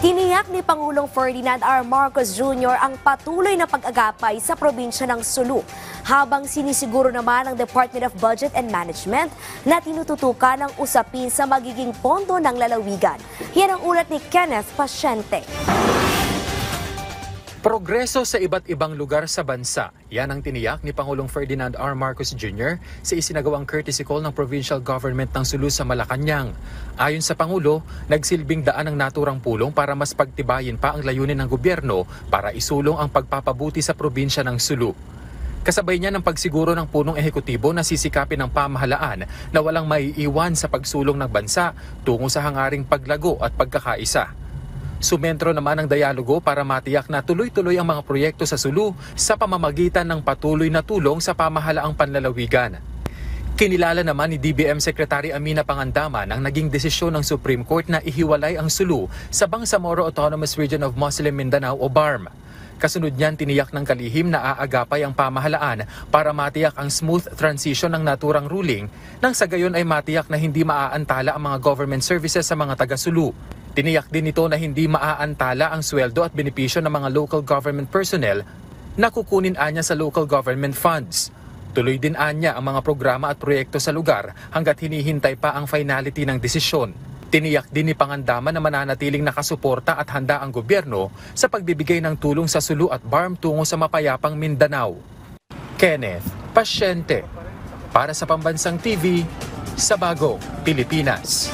Tiniyak ni Pangulong Ferdinand R. Marcos Jr. ang patuloy na pag-agapay sa probinsya ng Sulu, habang sinisiguro naman ng Department of Budget and Management na tinututukan ang usapin sa magiging pondo ng lalawigan. Yan ang ulat ni Kenneth Pasyente. Progreso sa iba't ibang lugar sa bansa. Yan ang tiniyak ni Pangulong Ferdinand R. Marcos Jr. sa isinagawang courtesy call ng provincial government ng Sulu sa Malacanang. Ayon sa Pangulo, nagsilbing daan ang naturang pulong para mas pagtibayin pa ang layunin ng gobyerno para isulong ang pagpapabuti sa probinsya ng Sulu. Kasabay niya ng pagsiguro ng punong ehekutibo na sisikapin ng pamahalaan na walang maiiwan sa pagsulong ng bansa tungo sa hangaring paglago at pagkakaisa. Sumentro naman ang dialogo para matiyak na tuloy-tuloy ang mga proyekto sa Sulu sa pamamagitan ng patuloy na tulong sa pamahalaang panlalawigan. Kinilala naman ni DBM Secretary Amina Pangandaman ang naging desisyon ng Supreme Court na ihiwalay ang Sulu sa Bangsamoro Autonomous Region of Muslim Mindanao o BARM. Kasunod niyan, tiniyak ng kalihim na aagapay ang pamahalaan para matiyak ang smooth transition ng naturang ruling nang sa gayon ay matiyak na hindi maaantala ang mga government services sa mga taga-Sulu. Tiniyak din ito na hindi maaantala ang sweldo at benepisyo ng mga local government personnel na kukunin anya sa local government funds. Tuloy din anya ang mga programa at proyekto sa lugar hanggat hinihintay pa ang finality ng desisyon. Tiniyak din ni Pangandaman na mananatiling nakasuporta at handa ang gobyerno sa pagbibigay ng tulong sa Sulu at BARM tungo sa mapayapang Mindanao. Kenneth Pasyente, para sa Pambansang TV, sa Bagong Pilipinas.